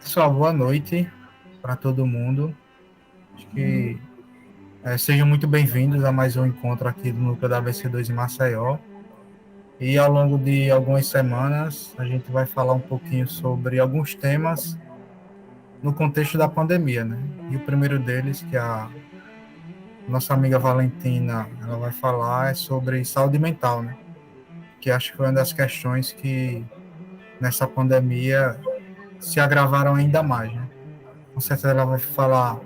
Pessoal, boa noite para todo mundo. Acho que sejam muito bem-vindos a mais um encontro aqui do Núcleo da ABC2 em Maceió. E ao longo de algumas semanas, a gente vai falar um pouquinho sobre alguns temas no contexto da pandemia, né? E o primeiro deles, que a nossa amiga Valentina ela vai falar, é sobre saúde mental, né? Que acho que foi uma das questões que nessa pandemia se agravaram ainda mais, né? Com certeza ela vai falar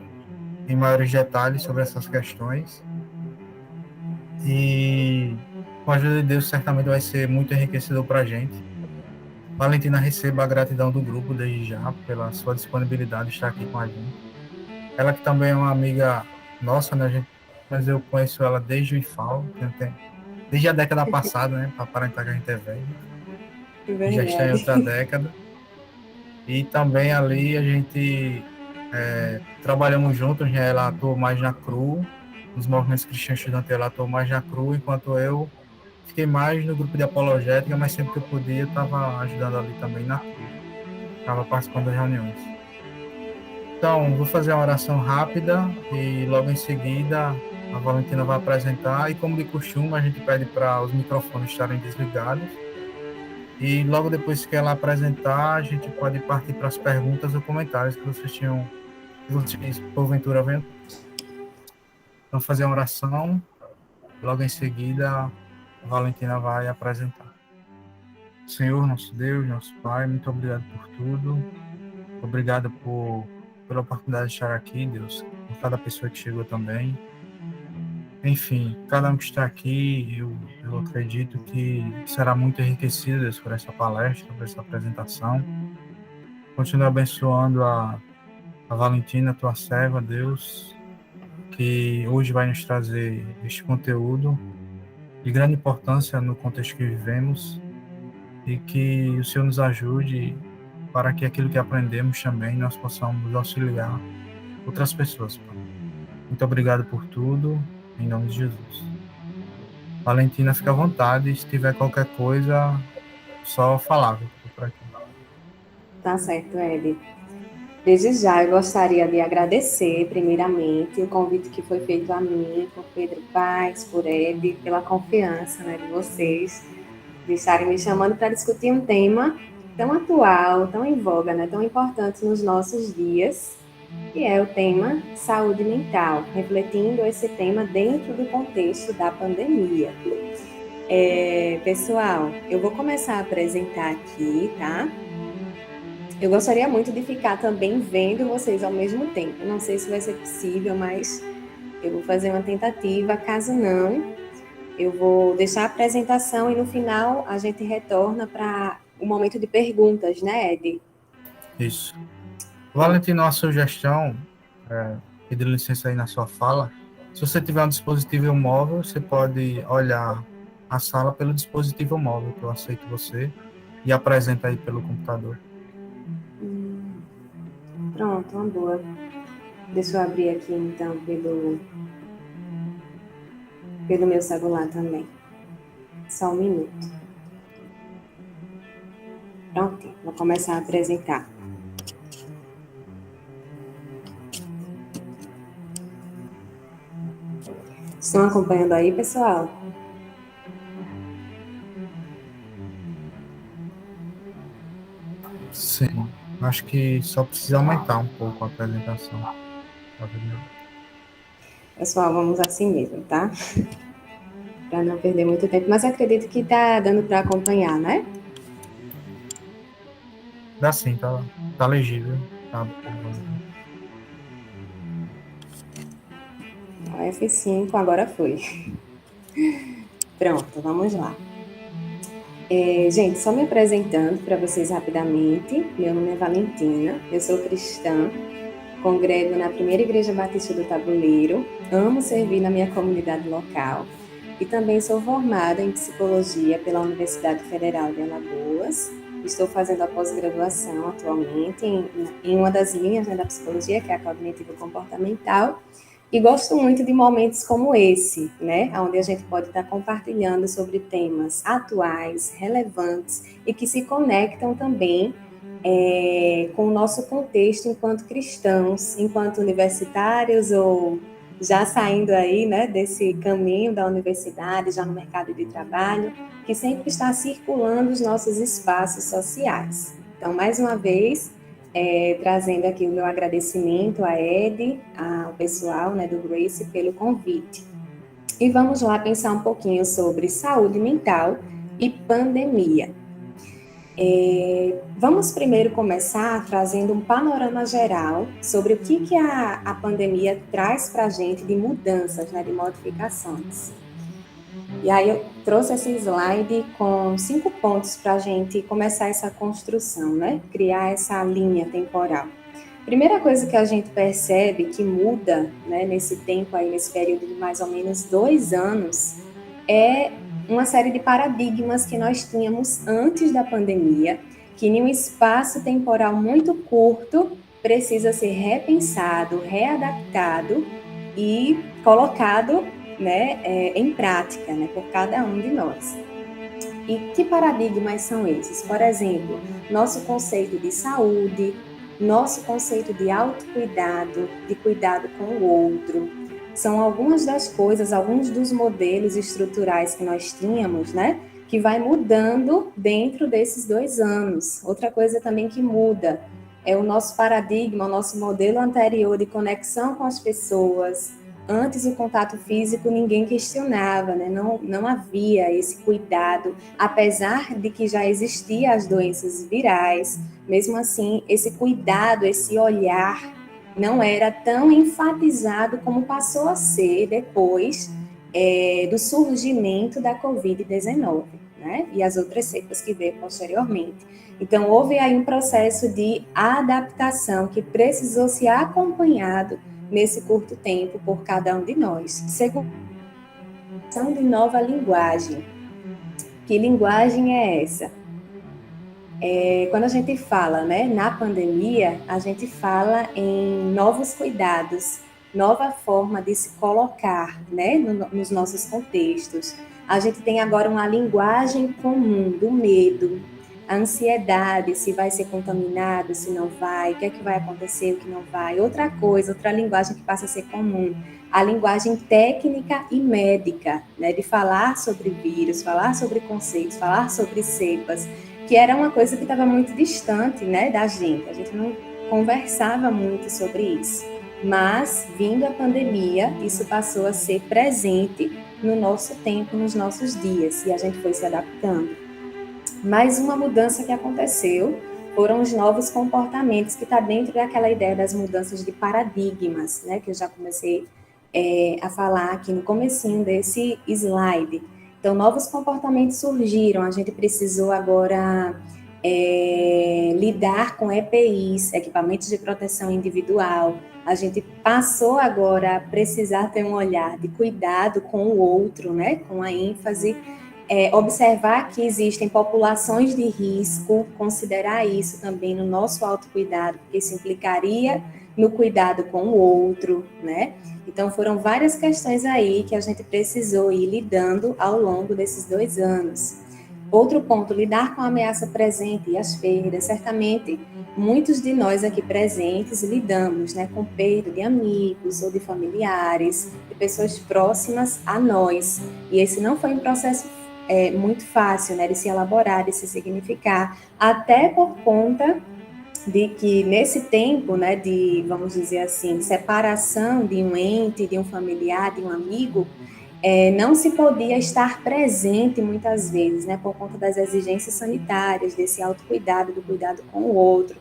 em maiores detalhes sobre essas questões. E com a ajuda de Deus, certamente vai ser muito enriquecedor para a gente. Valentina, receba a gratidão do grupo desde já pela sua disponibilidade de estar aqui com a gente. Ela que também é uma amiga nossa, né, gente? Mas eu conheço ela desde o IFAL, desde a década passada, né? Para aparentar que a gente é velho, e já está em Verdade. outra década. E também ali a gente trabalhamos juntos, né? Ela atuou mais na CRU, nos movimentos cristãos estudantes, ela atuou mais na CRU, enquanto eu fiquei mais no grupo de apologética, mas sempre que eu podia, eu estava ajudando ali também na CRU, estava participando das reuniões. Então, vou fazer uma oração rápida e logo em seguida a Valentina vai apresentar. E como de costume, a gente pede para os microfones estarem desligados. E logo depois que ela apresentar, a gente pode partir para as perguntas ou comentários que vocês tinham, que vocês porventura venham. Então, fazer uma oração. Logo em seguida, a Valentina vai apresentar. Senhor, nosso Deus, nosso Pai, muito obrigado por tudo. Obrigado pela oportunidade de estar aqui, Deus, por cada pessoa que chegou também. Enfim, cada um que está aqui, eu acredito que será muito enriquecido, Deus, por essa palestra, por essa apresentação. Continua abençoando a Valentina, tua serva, Deus, que hoje vai nos trazer este conteúdo de grande importância no contexto que vivemos e que o Senhor nos ajude para que aquilo que aprendemos também nós possamos auxiliar outras pessoas, Pai. Muito obrigado por tudo, em nome de Jesus. Valentina, fica à vontade, se tiver qualquer coisa, só falar, viu, que eu tô por aqui. Tá certo, Ed. Desde já, eu gostaria de agradecer, primeiramente, o convite que foi feito a mim, por Pedro Paes, por Ed, pela confiança, né, de vocês, de estarem me chamando para discutir um tema tão atual, tão em voga, né, tão importante nos nossos dias, que é o tema saúde mental, refletindo esse tema dentro do contexto da pandemia. Pessoal, eu vou começar a apresentar aqui, tá? Eu gostaria muito de ficar também vendo vocês ao mesmo tempo. Não sei se vai ser possível, mas eu vou fazer uma tentativa. Caso não, eu vou deixar a apresentação e no final a gente retorna para o momento de perguntas, né, Ed? Isso. Pronto. Valentina, uma sugestão, pedindo licença aí na sua fala, se você tiver um dispositivo móvel, você pode olhar a sala pelo dispositivo móvel, que eu aceito você, e apresenta aí pelo computador. Pronto, uma boa. Deixa eu abrir aqui então pelo meu celular também. Só um minuto. Pronto, vou começar a apresentar. Estão acompanhando aí, pessoal? Sim, acho que só precisa aumentar um pouco a apresentação. Tá vendo? Pessoal, vamos assim mesmo, tá? Para não perder muito tempo, mas acredito que tá dando para acompanhar, né? Dá sim, tá legível. Tá. O F5 agora foi. Pronto, vamos lá. Gente, só me apresentando para vocês rapidamente. Meu nome é Valentina, eu sou cristã, congrego na Primeira Igreja Batista do Tabuleiro, amo servir na minha comunidade local e também sou formada em psicologia pela Universidade Federal de Alagoas. Estou fazendo a pós-graduação atualmente em uma das linhas, né, da psicologia, que é a cognitivo comportamental, e gosto muito de momentos como esse, né, onde a gente pode estar compartilhando sobre temas atuais, relevantes e que se conectam também com o nosso contexto enquanto cristãos, enquanto universitários ou já saindo aí, né, desse caminho da universidade, já no mercado de trabalho, que sempre está circulando os nossos espaços sociais. Então, mais uma vez, trazendo aqui o meu agradecimento à Ed, ao pessoal, né, do Grace, pelo convite. E vamos lá pensar um pouquinho sobre saúde mental e pandemia. Vamos primeiro começar trazendo um panorama geral sobre o que a pandemia traz para a gente de mudanças, né, de modificações. E aí eu trouxe esse slide com 5 pontos para a gente começar essa construção, né? Criar essa linha temporal. Primeira coisa que a gente percebe que muda, né, nesse tempo aí, nesse período de mais ou menos 2 anos, é uma série de paradigmas que nós tínhamos antes da pandemia, que em um espaço temporal muito curto precisa ser repensado, readaptado e colocado, né, em prática, né, por cada um de nós. E que paradigmas são esses? Por exemplo, nosso conceito de saúde, nosso conceito de autocuidado, de cuidado com o outro, são algumas das coisas, alguns dos modelos estruturais que nós tínhamos, né? Que vai mudando dentro desses 2 anos. Outra coisa também que muda é o nosso paradigma, o nosso modelo anterior de conexão com as pessoas. Antes o contato físico ninguém questionava, né? Não havia esse cuidado, apesar de que já existiam as doenças virais, mesmo assim, esse cuidado, esse olhar não era tão enfatizado como passou a ser depois do surgimento da Covid-19, né? E as outras cepas que veio posteriormente. Então, houve aí um processo de adaptação que precisou ser acompanhado nesse curto tempo por cada um de nós. Segundo, de nova linguagem. Que linguagem é essa? Quando a gente fala, né, na pandemia, a gente fala em novos cuidados, nova forma de se colocar, né, nos nossos contextos. A gente tem agora uma linguagem comum do medo, a ansiedade, se vai ser contaminado, se não vai, o que é que vai acontecer, o que não vai. Outra coisa, outra linguagem que passa a ser comum, a linguagem técnica e médica, né, de falar sobre vírus, falar sobre conceitos, falar sobre cepas, que era uma coisa que estava muito distante, né, da gente. A gente não conversava muito sobre isso. Mas, vindo a pandemia, isso passou a ser presente no nosso tempo, nos nossos dias, e a gente foi se adaptando. Mais uma mudança que aconteceu foram os novos comportamentos, que está dentro daquela ideia das mudanças de paradigmas, né, que eu já comecei a falar aqui no comecinho desse slide. Então, novos comportamentos surgiram, a gente precisou agora lidar com EPIs, equipamentos de proteção individual, a gente passou agora a precisar ter um olhar de cuidado com o outro, né, com a ênfase, observar que existem populações de risco, considerar isso também no nosso autocuidado, porque isso implicaria no cuidado com o outro, né? Então, foram várias questões aí que a gente precisou ir lidando ao longo desses 2 anos. Outro ponto, lidar com a ameaça presente e as perdas. Certamente, muitos de nós aqui presentes lidamos, né, com perda de amigos ou de familiares, de pessoas próximas a nós. E esse não foi um processo muito fácil, né, de se elaborar, de se significar, até por conta de que nesse tempo, né, de, vamos dizer assim, separação de um ente, de um familiar, de um amigo, não se podia estar presente muitas vezes, né, por conta das exigências sanitárias, desse autocuidado, do cuidado com o outro.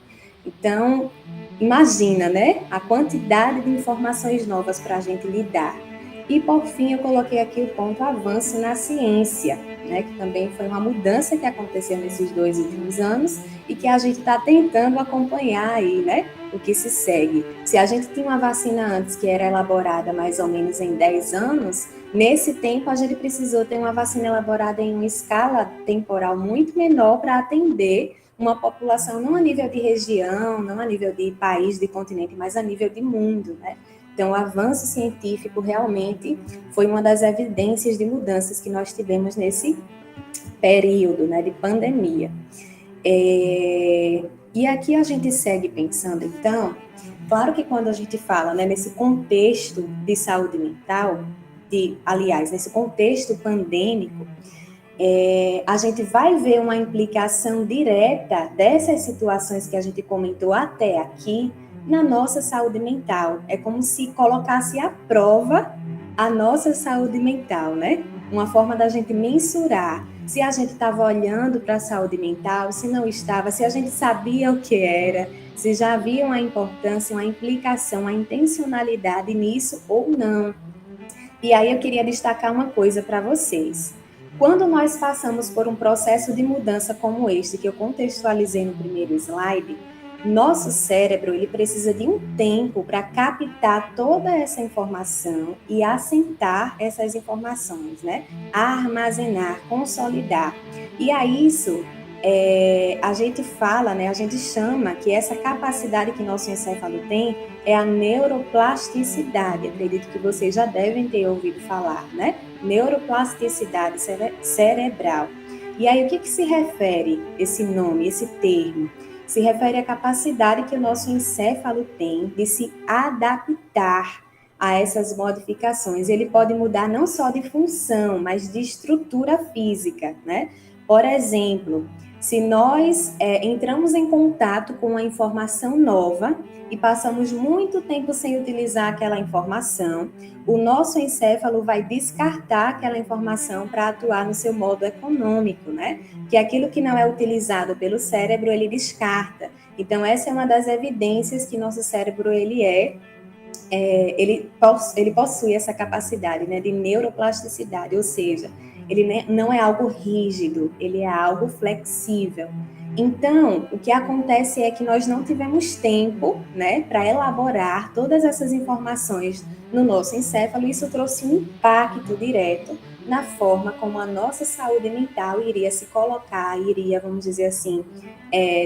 Então, imagina, né, a quantidade de informações novas para a gente lidar. E, por fim, eu coloquei aqui o ponto avanço na ciência, né, que também foi uma mudança que aconteceu nesses 2 últimos anos e que a gente está tentando acompanhar aí, né, o que se segue. Se a gente tinha uma vacina antes que era elaborada mais ou menos em 10 anos, nesse tempo a gente precisou ter uma vacina elaborada em uma escala temporal muito menor para atender uma população não a nível de região, não a nível de país, de continente, mas a nível de mundo, né? Então, o avanço científico realmente foi uma das evidências de mudanças que nós tivemos nesse período, né, de pandemia. E aqui a gente segue pensando, então, claro que quando a gente fala, né, nesse contexto de saúde mental, aliás, nesse contexto pandêmico, a gente vai ver uma implicação direta dessas situações que a gente comentou até aqui na nossa saúde mental. É como se colocasse à prova a nossa saúde mental, né? Uma forma da gente mensurar se a gente estava olhando para a saúde mental, se não estava, se a gente sabia o que era, se já havia uma importância, uma implicação, uma intencionalidade nisso ou não. E aí eu queria destacar uma coisa para vocês. Quando nós passamos por um processo de mudança como este, que eu contextualizei no primeiro slide, nosso cérebro ele precisa de um tempo para captar toda essa informação e assentar essas informações, né? Armazenar, consolidar. E a isso a gente fala, né? A gente chama que essa capacidade que nosso encéfalo tem é a neuroplasticidade. Acredito que vocês já devem ter ouvido falar, né? Neuroplasticidade cerebral. E aí, o que se refere esse nome, esse termo? Se refere à capacidade que o nosso encéfalo tem de se adaptar a essas modificações. Ele pode mudar não só de função, mas de estrutura física, né? Por exemplo, se nós entramos em contato com uma informação nova e passamos muito tempo sem utilizar aquela informação, o nosso encéfalo vai descartar aquela informação para atuar no seu modo econômico, né? Que aquilo que não é utilizado pelo cérebro, ele descarta. Então, essa é uma das evidências que nosso cérebro, ele possui essa capacidade, né, de neuroplasticidade, ou seja, ele não é algo rígido, ele é algo flexível. Então, o que acontece é que nós não tivemos tempo, né, para elaborar todas essas informações no nosso encéfalo, e isso trouxe um impacto direto na forma como a nossa saúde mental iria se colocar, iria, vamos dizer assim,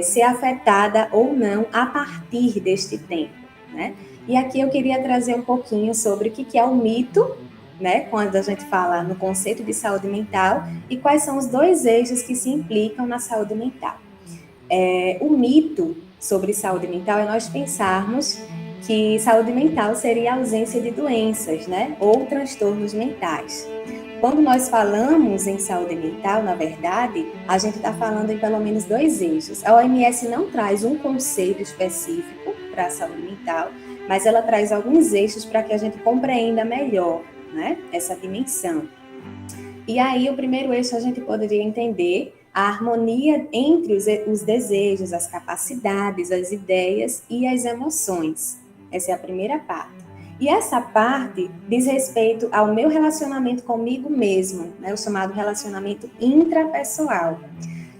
ser afetada ou não a partir deste tempo, né? E aqui eu queria trazer um pouquinho sobre o que é o mito, né, quando a gente fala no conceito de saúde mental, e quais são os dois eixos que se implicam na saúde mental. O mito sobre saúde mental é nós pensarmos que saúde mental seria a ausência de doenças, né, ou transtornos mentais. Quando nós falamos em saúde mental, na verdade, a gente está falando em pelo menos dois eixos. A OMS não traz um conceito específico para a saúde mental, mas ela traz alguns eixos para que a gente compreenda melhor, né, essa dimensão. E aí, o primeiro eixo a gente poderia entender a harmonia entre os desejos, as capacidades, as ideias e as emoções. Essa é a primeira parte. E essa parte diz respeito ao meu relacionamento comigo mesmo, né, o chamado relacionamento intrapessoal.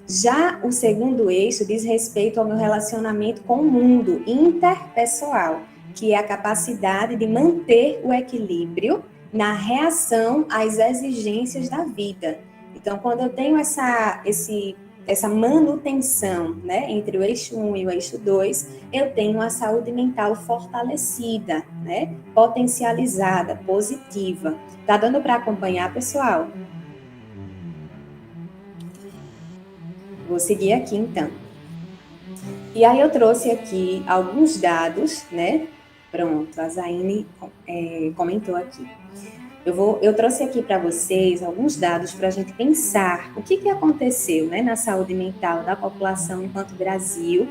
Já o segundo eixo diz respeito ao meu relacionamento com o mundo, interpessoal, que é a capacidade de manter o equilíbrio na reação às exigências da vida. Então, quando eu tenho essa manutenção, né, entre o eixo 1 e o eixo 2, eu tenho a saúde mental fortalecida, né, potencializada, positiva. Tá dando para acompanhar, pessoal? Vou seguir aqui, então. E aí eu trouxe aqui alguns dados, né? Pronto, a Zaine comentou aqui. Eu trouxe aqui para vocês alguns dados para a gente pensar o que aconteceu, né, na saúde mental da população enquanto Brasil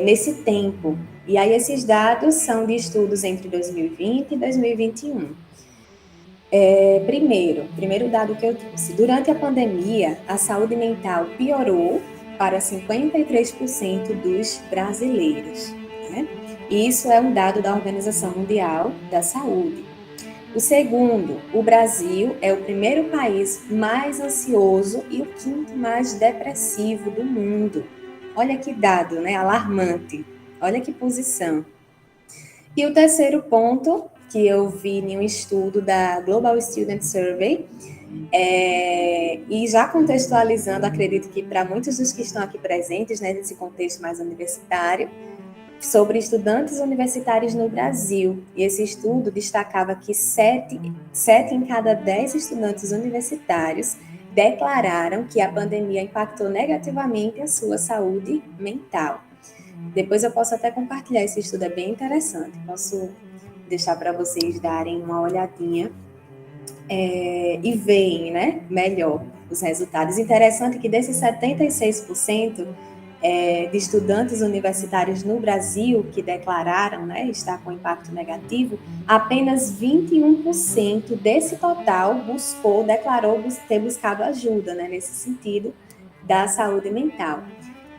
nesse tempo. E aí esses dados são de estudos entre 2020 e 2021. Primeiro dado que eu trouxe. Durante a pandemia, a saúde mental piorou para 53% dos brasileiros, né? E isso é um dado da Organização Mundial da Saúde. O segundo, o Brasil é o primeiro país mais ansioso e o quinto mais depressivo do mundo. Olha que dado, né? Alarmante. Olha que posição. E o terceiro ponto, que eu vi em um estudo da Global Student Survey, e já contextualizando, acredito que para muitos dos que estão aqui presentes, né, nesse contexto mais universitário, sobre estudantes universitários no Brasil. E esse estudo destacava que 7 em cada 10 estudantes universitários declararam que a pandemia impactou negativamente a sua saúde mental. Depois eu posso até compartilhar, esse estudo é bem interessante, posso deixar para vocês darem uma olhadinha e veem, né, melhor os resultados. Interessante que desses 76% de estudantes universitários no Brasil que declararam, né, estar com impacto negativo, apenas 21% desse total declarou ter buscado ajuda, né, nesse sentido da saúde mental.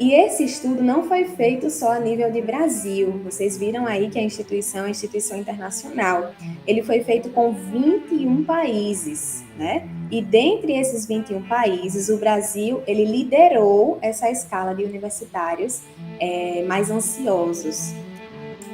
E esse estudo não foi feito só a nível de Brasil. Vocês viram aí que a instituição é uma instituição internacional. Ele foi feito com 21 países, né? E dentre esses 21 países, o Brasil, ele liderou essa escala de universitários mais ansiosos.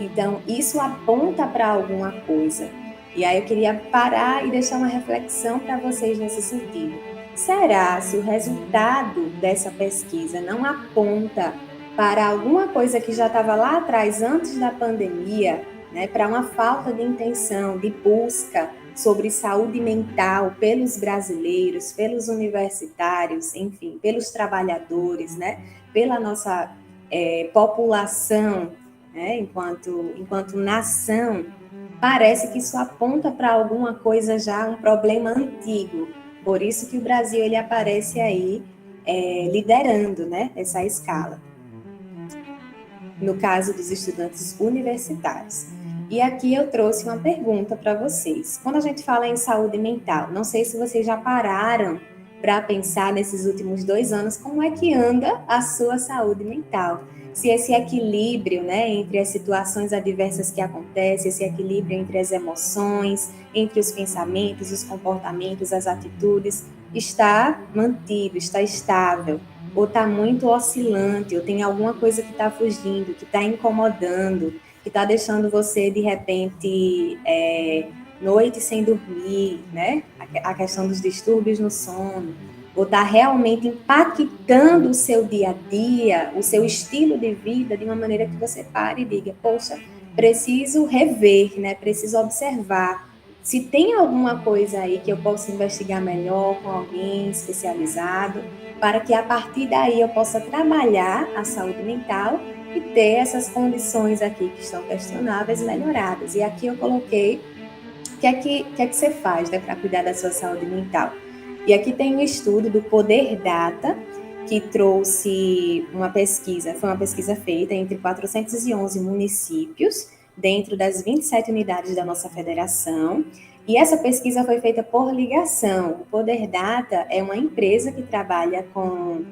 Então, isso aponta para alguma coisa. E aí eu queria parar e deixar uma reflexão para vocês nesse sentido. Será se o resultado dessa pesquisa não aponta para alguma coisa que já estava lá atrás, antes da pandemia, né, para uma falta de intenção, de busca sobre saúde mental pelos brasileiros, pelos universitários, enfim, pelos trabalhadores, né, pela nossa população, né, enquanto nação? Parece que isso aponta para alguma coisa já, um problema antigo. Por isso que o Brasil ele aparece aí liderando, né, essa escala, no caso dos estudantes universitários. E aqui eu trouxe uma pergunta para vocês. Quando a gente fala em saúde mental, não sei se vocês já pararam para pensar nesses últimos 2 anos como é que anda a sua saúde mental. Se esse equilíbrio, né, entre as situações adversas que acontecem, esse equilíbrio entre as emoções, entre os pensamentos, os comportamentos, as atitudes, está mantido, está estável, ou está muito oscilante, ou tem alguma coisa que está fugindo, que está incomodando, que está deixando você, de repente, noite sem dormir, né? A questão dos distúrbios no sono, ou está realmente impactando o seu dia a dia, o seu estilo de vida, de uma maneira que você pare e diga, poxa, preciso rever, né? Preciso observar se tem alguma coisa aí que eu possa investigar melhor com alguém especializado, para que a partir daí eu possa trabalhar a saúde mental e ter essas condições aqui que estão questionáveis melhoradas. E aqui eu coloquei o que é que você faz, né, para cuidar da sua saúde mental. E aqui tem um estudo do Poder Data, que trouxe uma pesquisa, foi uma pesquisa feita entre 411 municípios, dentro das 27 unidades da nossa federação, e essa pesquisa foi feita por ligação. O Poder Data é uma empresa que trabalha com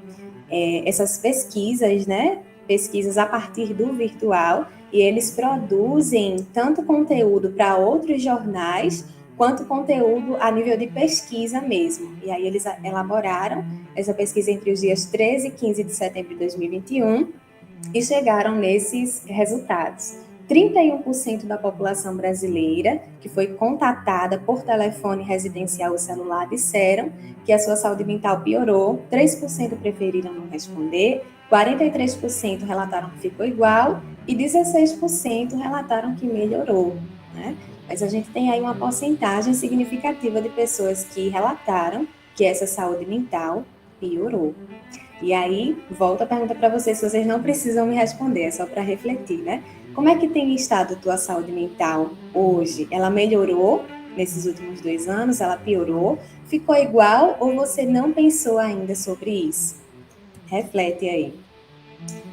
essas pesquisas, né? Pesquisas a partir do virtual, e eles produzem tanto conteúdo para outros jornais, quanto conteúdo a nível de pesquisa mesmo. E aí eles elaboraram essa pesquisa entre os dias 13 e 15 de setembro de 2021 e chegaram nesses resultados. 31% da população brasileira que foi contatada por telefone residencial ou celular disseram que a sua saúde mental piorou, 3% preferiram não responder, 43% relataram que ficou igual e 16% relataram que melhorou, né? Mas a gente tem aí uma porcentagem significativa de pessoas que relataram que essa saúde mental piorou. E aí, volto a pergunta para vocês, se vocês não precisam me responder, é só para refletir, né? Como é que tem estado a tua saúde mental hoje? Ela melhorou nesses últimos 2 anos? Ela piorou? Ficou igual ou você não pensou ainda sobre isso? Reflete aí.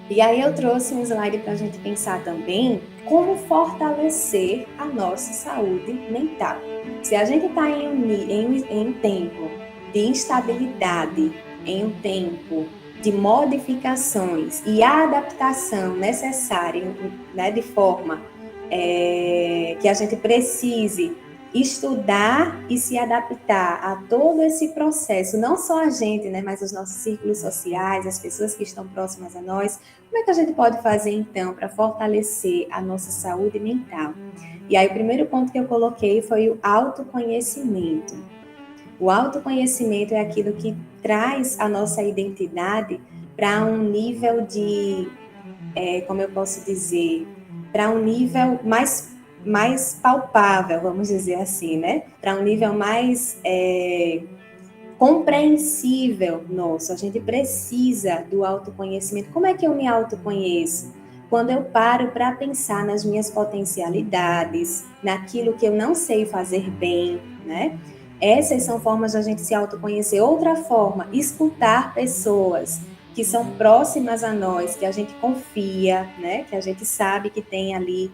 E aí eu trouxe um slide para a gente pensar também como fortalecer a nossa saúde mental. Se a gente está em um tempo de instabilidade, em um tempo de modificações e adaptação necessária, né, de forma que a gente precise estudar e se adaptar a todo esse processo, não só a gente, né, mas os nossos círculos sociais, as pessoas que estão próximas a nós. Como é que a gente pode fazer, então, para fortalecer a nossa saúde mental? E aí o primeiro ponto que eu coloquei foi o autoconhecimento. O autoconhecimento é aquilo que traz a nossa identidade para um nível de, como eu posso dizer, para um nível mais palpável, vamos dizer assim, né? Para um nível mais compreensível nosso. A gente precisa do autoconhecimento. Como é que eu me autoconheço? Quando eu paro para pensar nas minhas potencialidades, naquilo que eu não sei fazer bem, né? Essas são formas de a gente se autoconhecer. Outra forma, escutar pessoas que são próximas a nós, que a gente confia, né? Que a gente sabe que tem ali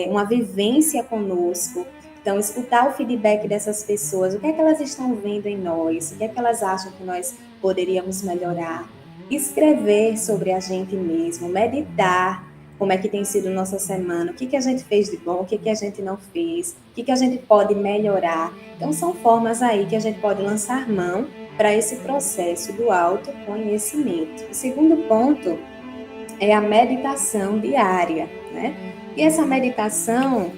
uma vivência conosco. Então, escutar o feedback dessas pessoas, o que é que elas estão vendo em nós, o que é que elas acham que nós poderíamos melhorar. Escrever sobre a gente mesmo, meditar, como é que tem sido nossa semana, o que a gente fez de bom, o que a gente não fez, o que a gente pode melhorar. Então, são formas aí que a gente pode lançar mão para esse processo do autoconhecimento. O segundo ponto é a meditação diária, né? E essa meditação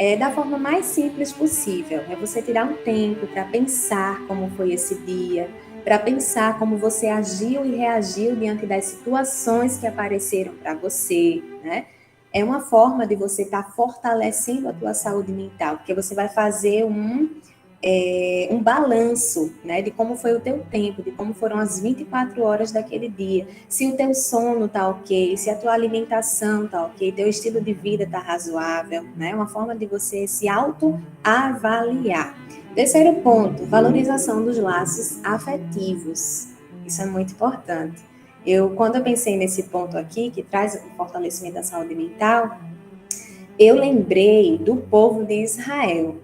é da forma mais simples possível. É você tirar um tempo para pensar como foi esse dia, para pensar como você agiu e reagiu diante das situações que apareceram para você, né? É uma forma de você estar fortalecendo a tua saúde mental, porque você vai fazer um balanço, né, de como foi o teu tempo, de como foram as 24 horas daquele dia, se o teu sono tá ok, se a tua alimentação tá ok, teu estilo de vida tá razoável, né, uma forma de você se autoavaliar. Terceiro ponto, valorização dos laços afetivos. Isso é muito importante. Quando eu pensei nesse ponto aqui, que traz o fortalecimento da saúde mental, eu lembrei do povo de Israel.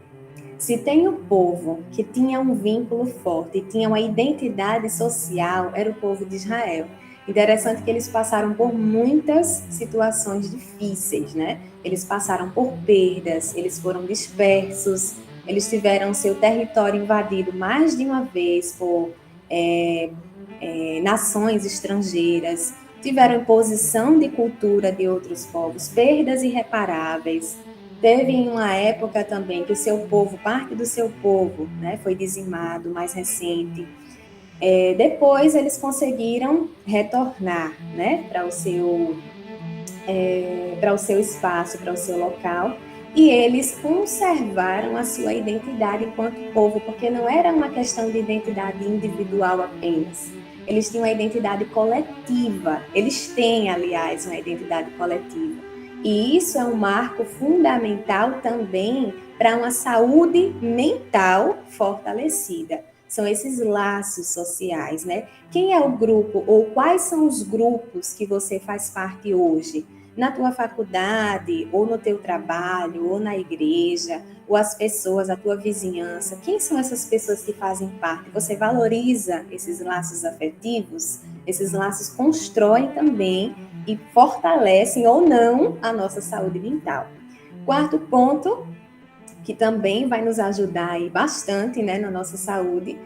Se tem um povo que tinha um vínculo forte, tinha uma identidade social, era o povo de Israel. Interessante que eles passaram por muitas situações difíceis, né? Eles passaram por perdas, eles foram dispersos, eles tiveram seu território invadido mais de uma vez por nações estrangeiras, tiveram imposição de cultura de outros povos, perdas irreparáveis. Teve em uma época também que o seu povo, parte do seu povo, né, foi dizimado, mais recente. Depois eles conseguiram retornar, né, para o seu espaço, para o seu local, e eles conservaram a sua identidade enquanto povo, porque não era uma questão de identidade individual apenas. Eles tinham uma identidade coletiva. Eles têm, aliás, uma identidade coletiva. E isso é um marco fundamental também para uma saúde mental fortalecida. São esses laços sociais, né? Quem é o grupo ou quais são os grupos que você faz parte hoje? Na tua faculdade, ou no teu trabalho, ou na igreja, ou as pessoas, a tua vizinhança. Quem são essas pessoas que fazem parte? Você valoriza esses laços afetivos? Esses laços constroem também e fortalecem ou não a nossa saúde mental. Quarto ponto, que também vai nos ajudar aí bastante, né, na nossa saúde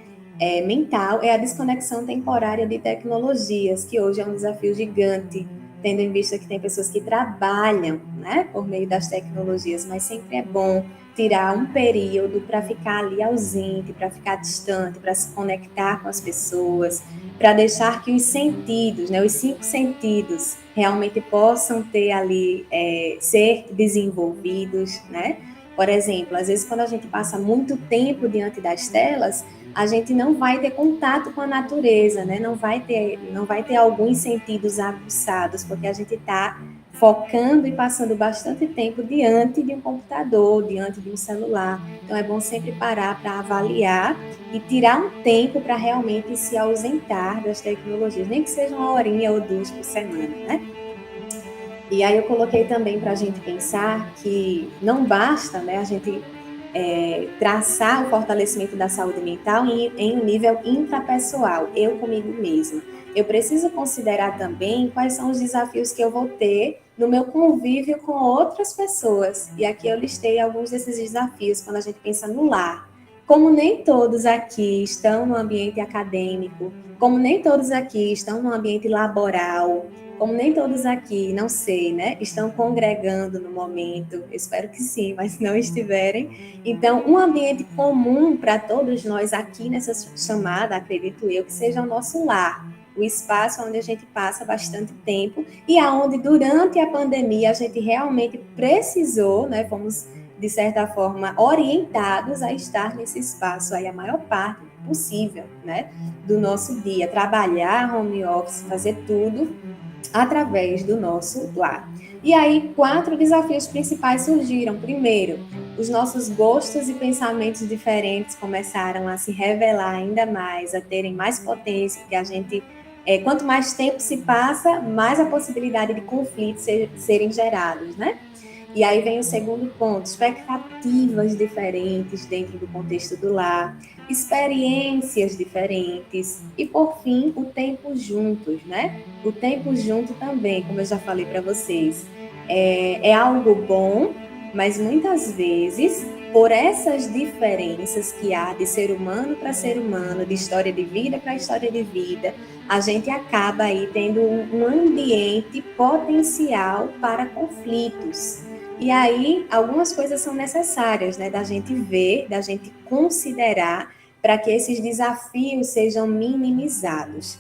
mental, é a desconexão temporária de tecnologias, que hoje é um desafio gigante, tendo em vista que tem pessoas que trabalham, né, por meio das tecnologias, mas sempre é bom tirar um período para ficar ali ausente, para ficar distante, para se conectar com as pessoas, para deixar que os sentidos, né, os 5 sentidos, realmente possam ter ali, ser desenvolvidos, né? Por exemplo, às vezes quando a gente passa muito tempo diante das telas, a gente não vai ter contato com a natureza, né? Não vai ter alguns sentidos aguçados, porque a gente está focando e passando bastante tempo diante de um computador, diante de um celular. Então é bom sempre parar para avaliar e tirar um tempo para realmente se ausentar das tecnologias, nem que seja uma horinha ou 2 por semana, né? E aí eu coloquei também para a gente pensar que não basta, né, a gente traçar o fortalecimento da saúde mental em um nível intrapessoal, eu comigo mesma. Eu preciso considerar também quais são os desafios que eu vou ter no meu convívio com outras pessoas. E aqui eu listei alguns desses desafios quando a gente pensa no lar. Como nem todos aqui estão no ambiente acadêmico, como nem todos aqui estão no ambiente laboral, como nem todos aqui, não sei, né, estão congregando no momento, espero que sim, mas se não estiverem. Então, um ambiente comum para todos nós aqui nessa chamada, acredito eu, que seja o nosso lar, o espaço onde a gente passa bastante tempo e aonde durante a pandemia a gente realmente precisou, né, fomos de certa forma, orientados a estar nesse espaço aí a maior parte possível, né, do nosso dia, trabalhar home office, fazer tudo através do nosso lar. E aí, 4 desafios principais surgiram. Primeiro, os nossos gostos e pensamentos diferentes começaram a se revelar ainda mais, a terem mais potência, porque a gente, quanto mais tempo se passa, mais a possibilidade de conflitos serem gerados, né? E aí vem o segundo ponto, expectativas diferentes dentro do contexto do lar, experiências diferentes e, por fim, o tempo juntos, né? O tempo junto também, como eu já falei para vocês, é algo bom, mas muitas vezes, por essas diferenças que há de ser humano para ser humano, de história de vida para história de vida, a gente acaba aí tendo um ambiente potencial para conflitos. E aí, algumas coisas são necessárias, né, da gente ver, da gente considerar, para que esses desafios sejam minimizados.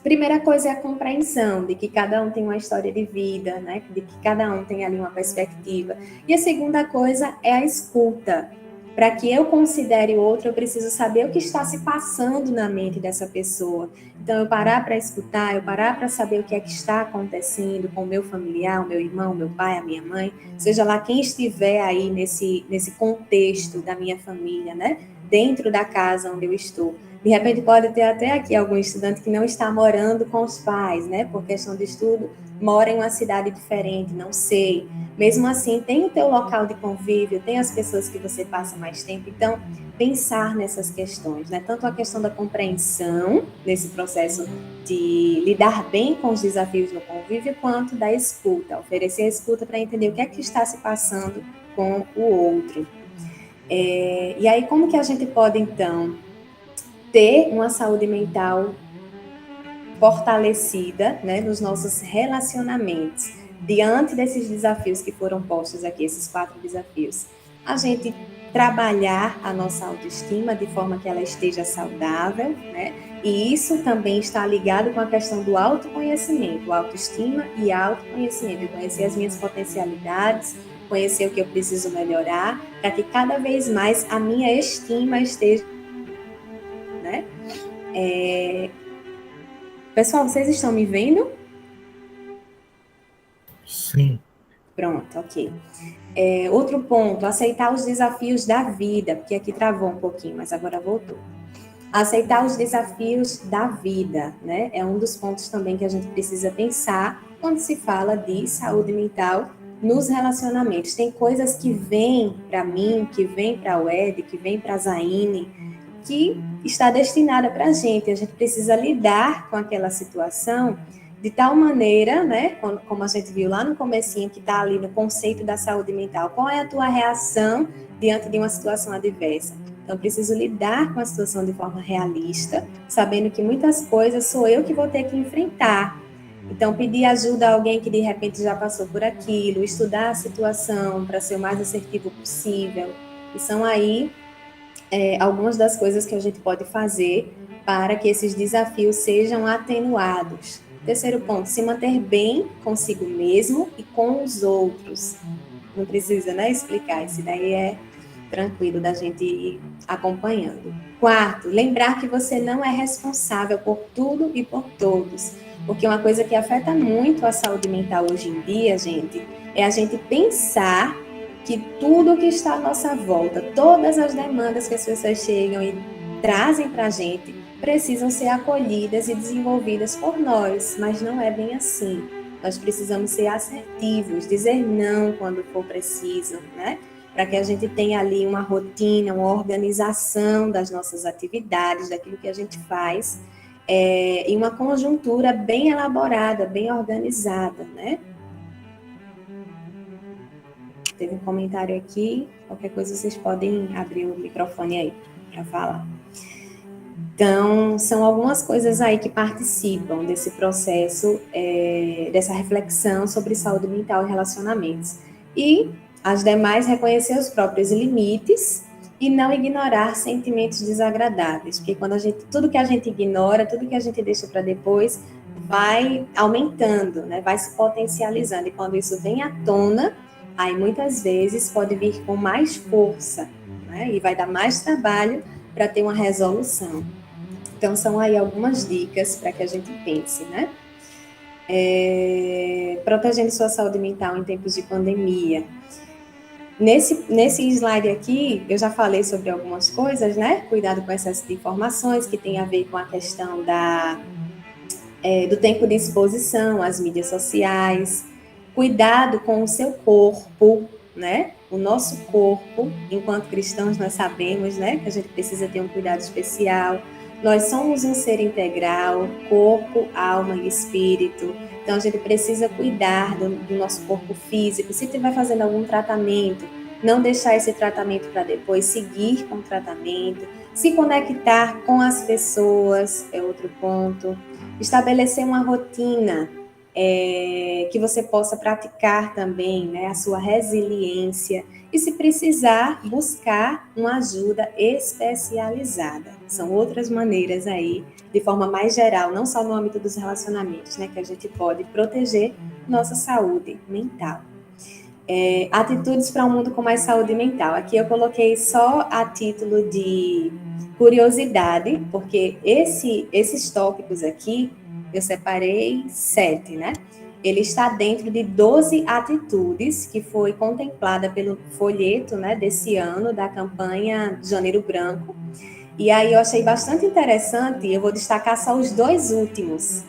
Primeira coisa é a compreensão de que cada um tem uma história de vida, né, de que cada um tem ali uma perspectiva. E a segunda coisa é a escuta. Para que eu considere o outro, eu preciso saber o que está se passando na mente dessa pessoa. Então, eu parar para escutar, eu parar para saber o que é que está acontecendo com o meu familiar, o meu irmão, o meu pai, a minha mãe, seja lá quem estiver aí nesse contexto da minha família, né? Dentro da casa onde eu estou. De repente, pode ter até aqui algum estudante que não está morando com os pais, né? Por questão de estudo, mora em uma cidade diferente, não sei. Mesmo assim, tem o teu local de convívio, tem as pessoas que você passa mais tempo. Então, pensar nessas questões, né? Tanto a questão da compreensão, nesse processo de lidar bem com os desafios no convívio, quanto da escuta, oferecer a escuta para entender o que é que está se passando com o outro. E aí, como que a gente pode, então, ter uma saúde mental fortalecida, né, nos nossos relacionamentos, diante desses desafios que foram postos aqui, esses 4 desafios? A gente trabalhar a nossa autoestima de forma que ela esteja saudável, né? E isso também está ligado com a questão do autoconhecimento, autoestima e autoconhecimento, conhecer as minhas potencialidades, conhecer o que eu preciso melhorar, para que cada vez mais a minha estima esteja, né? Pessoal, vocês estão me vendo? Sim. Pronto, ok. Outro ponto, aceitar os desafios da vida, porque aqui travou um pouquinho, mas agora voltou. Aceitar os desafios da vida, né? É um dos pontos também que a gente precisa pensar quando se fala de saúde mental nos relacionamentos. Tem coisas que vêm para mim, que vêm para a Wed, que vêm para a Zaine, que está destinada para a gente precisa lidar com aquela situação de tal maneira, né, como a gente viu lá no comecinho, que está ali no conceito da saúde mental, qual é a tua reação diante de uma situação adversa? Então, eu preciso lidar com a situação de forma realista, sabendo que muitas coisas sou eu que vou ter que enfrentar. Então, pedir ajuda a alguém que de repente já passou por aquilo, estudar a situação para ser o mais assertivo possível. E são aí algumas das coisas que a gente pode fazer para que esses desafios sejam atenuados. Terceiro ponto, se manter bem consigo mesmo e com os outros. Não precisa, né, explicar, isso daí é tranquilo da gente ir acompanhando. Quarto, lembrar que você não é responsável por tudo e por todos. Porque uma coisa que afeta muito a saúde mental hoje em dia, gente, é a gente pensar que tudo que está à nossa volta, todas as demandas que as pessoas chegam e trazem para a gente, precisam ser acolhidas e desenvolvidas por nós, mas não é bem assim. Nós precisamos ser assertivos, dizer não quando for preciso, né? Para que a gente tenha ali uma rotina, uma organização das nossas atividades, daquilo que a gente faz, em uma conjuntura bem elaborada, bem organizada, né? Teve um comentário aqui, qualquer coisa vocês podem abrir o microfone aí para falar. Então, são algumas coisas aí que participam desse processo, dessa reflexão sobre saúde mental e relacionamentos. E as demais, reconhecer os próprios limites e não ignorar sentimentos desagradáveis, porque quando tudo que a gente ignora, tudo que a gente deixa para depois, vai aumentando, né? Vai se potencializando, e quando isso vem à tona, aí muitas vezes pode vir com mais força, né? E vai dar mais trabalho para ter uma resolução. Então, são aí algumas dicas para que a gente pense, né? Protegendo sua saúde mental em tempos de pandemia. Nesse slide aqui, eu já falei sobre algumas coisas, né? Cuidado com excesso de informações, que tem a ver com a questão do tempo de exposição às mídias sociais. Cuidado com o seu corpo, né? O nosso corpo, enquanto cristãos, nós sabemos, né, que a gente precisa ter um cuidado especial. Nós somos um ser integral, corpo, alma e espírito. Então, a gente precisa cuidar do nosso corpo físico. Se estiver fazendo algum tratamento, não deixar esse tratamento para depois, seguir com o tratamento. Se conectar com as pessoas é outro ponto. Estabelecer uma rotina que você possa praticar também, né, a sua resiliência. E, se precisar, buscar uma ajuda especializada. São outras maneiras aí, de forma mais geral, não só no âmbito dos relacionamentos, né, que a gente pode proteger nossa saúde mental. Atitudes para um mundo com mais saúde mental. Aqui eu coloquei só a título de curiosidade, porque esses tópicos aqui, eu separei 7, né? Ele está dentro de 12 atitudes que foi contemplada pelo folheto, né, desse ano, da campanha Janeiro Branco. E aí eu achei bastante interessante, eu vou destacar só os 2 últimos,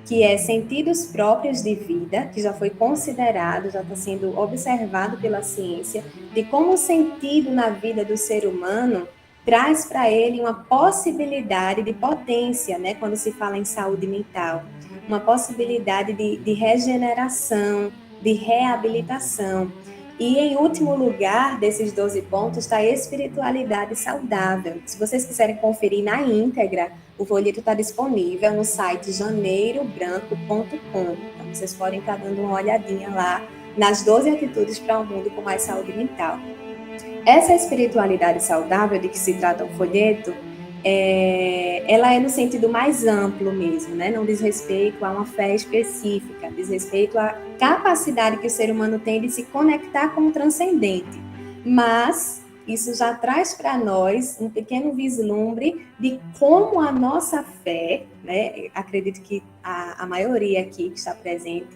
que é sentidos próprios de vida, que já foi considerado, já está sendo observado pela ciência, de como o sentido na vida do ser humano traz para ele uma possibilidade de potência, né, quando se fala em saúde mental, uma possibilidade de regeneração, de reabilitação. E, em último lugar, desses 12 pontos, está a espiritualidade saudável. Se vocês quiserem conferir na íntegra, o folheto está disponível no site janeirobranco.com. Então, vocês podem estar dando uma olhadinha lá nas 12 atitudes para um mundo com mais saúde mental. Essa espiritualidade saudável de que se trata o folheto, ela é no sentido mais amplo mesmo, né? Não diz respeito a uma fé específica, diz respeito à capacidade que o ser humano tem de se conectar com o transcendente. Mas isso já traz para nós um pequeno vislumbre de como a nossa fé, né? Acredito que a maioria aqui que está presente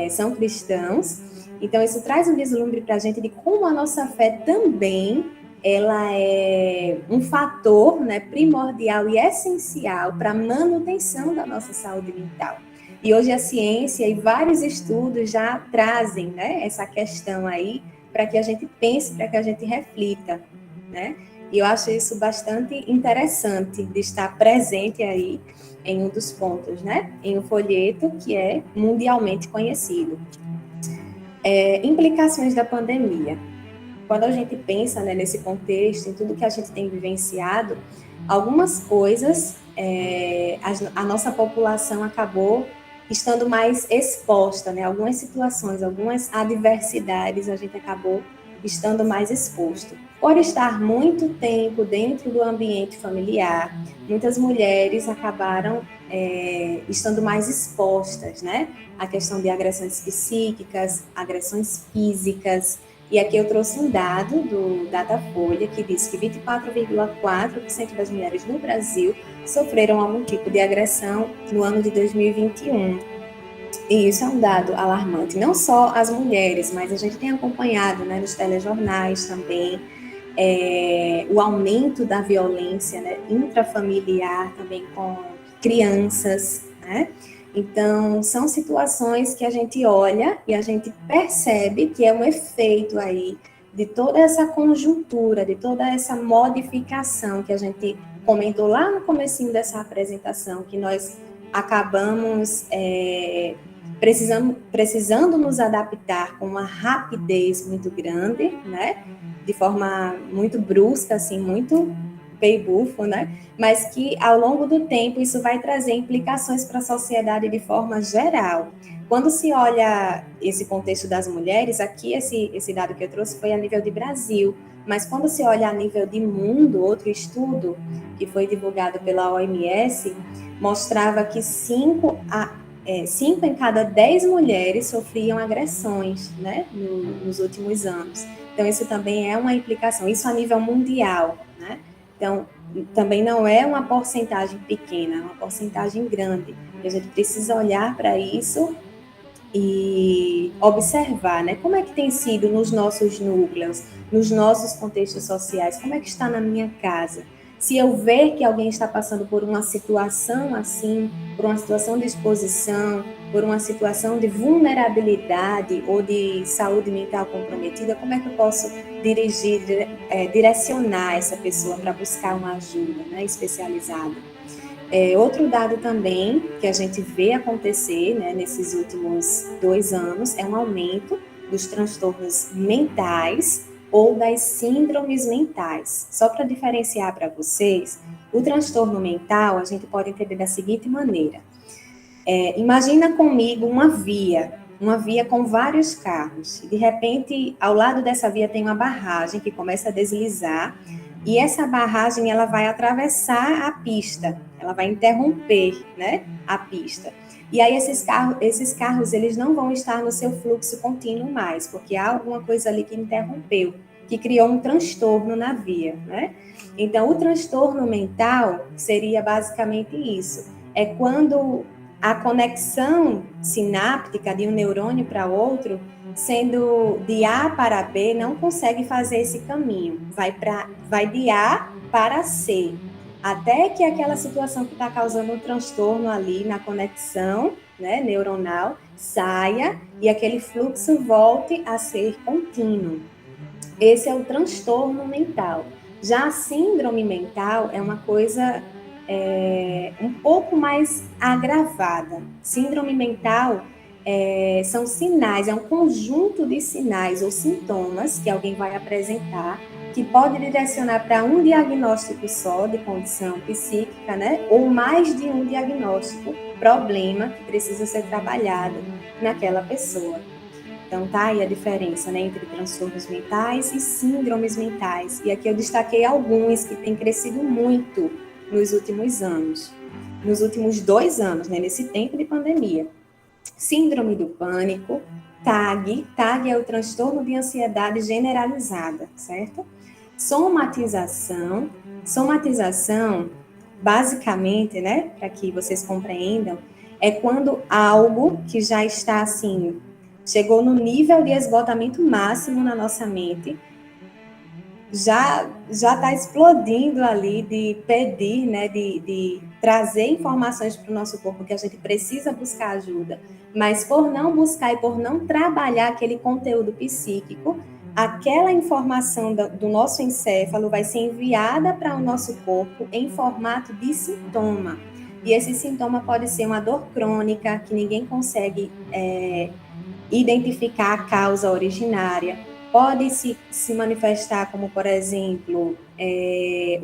são cristãos, então isso traz um vislumbre para a gente de como a nossa fé também ela é um fator, né, primordial e essencial para a manutenção da nossa saúde mental. E hoje a ciência e vários estudos já trazem, né, essa questão aí para que a gente pense, para que a gente reflita, né? E eu acho isso bastante interessante de estar presente aí em um dos pontos, né? Em um folheto que é mundialmente conhecido. Implicações da pandemia. Quando a gente pensa, né, nesse contexto, em tudo que a gente tem vivenciado, algumas coisas a nossa população acabou estando mais exposta, né? Algumas situações, algumas adversidades a gente acabou estando mais exposto. Por estar muito tempo dentro do ambiente familiar, muitas mulheres acabaram estando mais expostas, né? A questão de agressões psíquicas, agressões físicas. E aqui eu trouxe um dado do Datafolha que diz que 24,4% das mulheres no Brasil sofreram algum tipo de agressão no ano de 2021. E isso é um dado alarmante. Não só as mulheres, mas a gente tem acompanhado, né, nos telejornais também, o aumento da violência, né, intrafamiliar também com crianças, né? Então, são situações que a gente olha e a gente percebe que é um efeito aí de toda essa conjuntura, de toda essa modificação que a gente comentou lá no comecinho dessa apresentação, que nós acabamos precisando nos adaptar com uma rapidez muito grande, né? De forma muito brusca, assim, muito bufo, né? Mas que ao longo do tempo isso vai trazer implicações para a sociedade de forma geral. Quando se olha esse contexto das mulheres, aqui esse dado que eu trouxe foi a nível de Brasil, mas quando se olha a nível de mundo, outro estudo que foi divulgado pela OMS mostrava que 5 em cada 10 mulheres sofriam agressões, né, nos últimos anos. Então, isso também é uma implicação, isso a nível mundial, né? Então, também não é uma porcentagem pequena, é uma porcentagem grande. E a gente precisa olhar para isso e observar, né? Como é que tem sido nos nossos núcleos, nos nossos contextos sociais, como é que está na minha casa? Se eu ver que alguém está passando por uma situação assim, por uma situação de exposição, por uma situação de vulnerabilidade ou de saúde mental comprometida, como é que eu posso direcionar essa pessoa para buscar uma ajuda, né, especializada? Outro dado também que a gente vê acontecer, né, nesses últimos 2 anos é um aumento dos transtornos mentais ou das síndromes mentais. Só para diferenciar para vocês, o transtorno mental a gente pode entender da seguinte maneira. Imagina comigo uma via com vários carros. De repente, ao lado dessa via tem uma barragem que começa a deslizar e essa barragem ela vai atravessar a pista, ela vai interromper, né, a pista. E aí esses carros eles não vão estar no seu fluxo contínuo mais, porque há alguma coisa ali que interrompeu, que criou um transtorno na via, né? Então, o transtorno mental seria basicamente isso. É quando a conexão sináptica de um neurônio para outro, sendo de A para B, não consegue fazer esse caminho. Vai de A para C, até que aquela situação que está causando um transtorno ali na conexão, né, neuronal saia e aquele fluxo volte a ser contínuo. Esse é o transtorno mental. Já a síndrome mental é uma coisa um pouco mais agravada. Síndrome mental são sinais, é um conjunto de sinais ou sintomas que alguém vai apresentar que pode direcionar para um diagnóstico só de condição psíquica, né? Ou mais de um diagnóstico, problema que precisa ser trabalhado naquela pessoa. Então, tá aí a diferença, né, entre transtornos mentais e síndromes mentais. E aqui eu destaquei alguns que têm crescido muito nos últimos anos. Nos últimos 2 anos, né, nesse tempo de pandemia. Síndrome do pânico, TAG. TAG é o transtorno de ansiedade generalizada, certo? Somatização. Somatização, basicamente, né, para que vocês compreendam, é quando algo que já está assim chegou no nível de esgotamento máximo na nossa mente, já está explodindo ali de pedir, né, de trazer informações para o nosso corpo que a gente precisa buscar ajuda, mas por não buscar e por não trabalhar aquele conteúdo psíquico, aquela informação do nosso encéfalo vai ser enviada para o nosso corpo em formato de sintoma. E esse sintoma pode ser uma dor crônica que ninguém consegue identificar a causa originária, pode se manifestar como, por exemplo,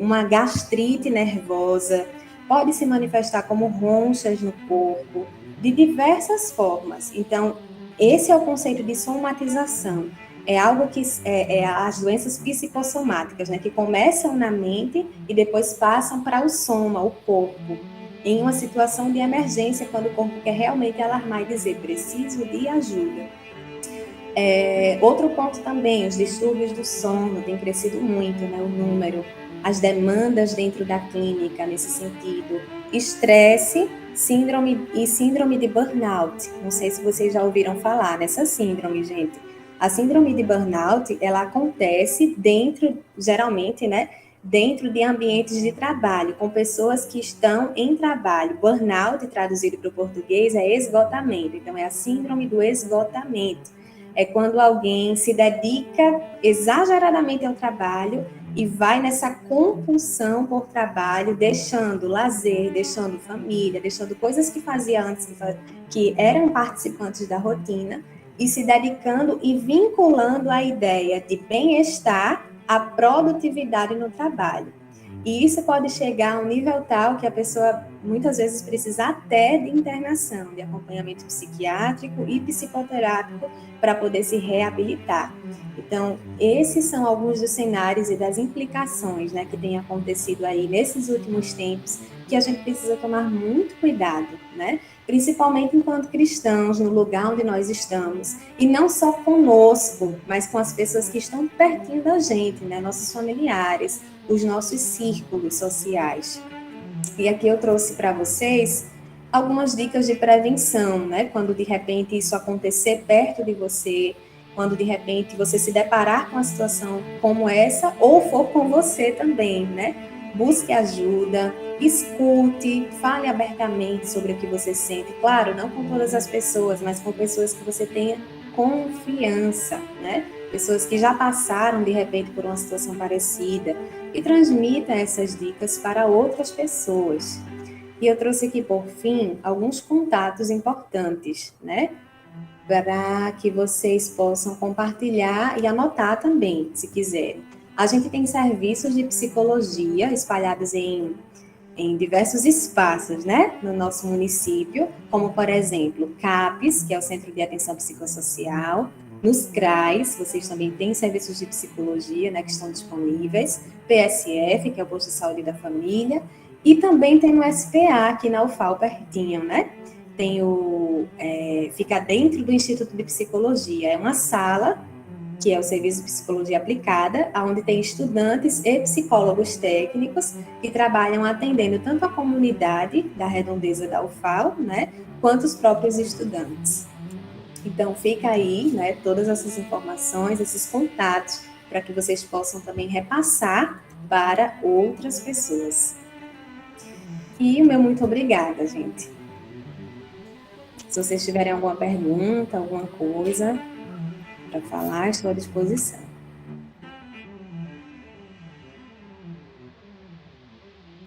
uma gastrite nervosa, pode se manifestar como ronchas no corpo, de diversas formas. Então, esse é o conceito de somatização. É algo que é as doenças psicossomáticas, né, que começam na mente e depois passam para o soma, o corpo, em uma situação de emergência, quando o corpo quer realmente alarmar e dizer, preciso de ajuda. Outro ponto também, os distúrbios do sono têm crescido muito, né, o número, as demandas dentro da clínica nesse sentido, estresse, síndrome de burnout. Não sei se vocês já ouviram falar nessa síndrome, gente. A síndrome de burnout, ela acontece geralmente, né, dentro de ambientes de trabalho, com pessoas que estão em trabalho. Burnout, traduzido para o português, é esgotamento. Então, é a síndrome do esgotamento. É quando alguém se dedica exageradamente ao trabalho e vai nessa compulsão por trabalho, deixando lazer, deixando família, deixando coisas que fazia antes, que eram participantes da rotina, e se dedicando e vinculando a ideia de bem-estar à produtividade no trabalho. E isso pode chegar a um nível tal que a pessoa muitas vezes precisa até de internação, de acompanhamento psiquiátrico e psicoterápico para poder se reabilitar. Então, esses são alguns dos cenários e das implicações, né, que têm acontecido aí nesses últimos tempos que a gente precisa tomar muito cuidado, né? Principalmente enquanto cristãos, no lugar onde nós estamos, e não só conosco, mas com as pessoas que estão pertinho da gente, né? Nossos familiares, os nossos círculos sociais. E aqui eu trouxe para vocês algumas dicas de prevenção, né? Quando de repente isso acontecer perto de você, quando de repente você se deparar com uma situação como essa, ou for com você também, né? Busque ajuda, escute, fale abertamente sobre o que você sente. Claro, não com todas as pessoas, mas com pessoas que você tenha confiança, né? Pessoas que já passaram de repente por uma situação parecida, e transmita essas dicas para outras pessoas. E eu trouxe aqui, por fim, alguns contatos importantes, né? Para que vocês possam compartilhar e anotar também, se quiserem. A gente tem serviços de psicologia espalhados em diversos espaços, né, no nosso município, como, por exemplo, CAPES, que é o Centro de Atenção Psicossocial, nos CRAs, vocês também têm serviços de psicologia, né, que estão disponíveis, PSF, que é o Posto de Saúde da Família, e também tem o SPA, aqui na UFAL, pertinho, né, fica dentro do Instituto de Psicologia, é uma sala que é o Serviço de Psicologia Aplicada, onde tem estudantes e psicólogos técnicos que trabalham atendendo tanto a comunidade da redondeza da UFAL, né, quanto os próprios estudantes. Então, fica aí, né, todas essas informações, esses contatos, para que vocês possam também repassar para outras pessoas. E o meu muito obrigada, gente. Se vocês tiverem alguma pergunta, alguma coisa para falar, estou à disposição.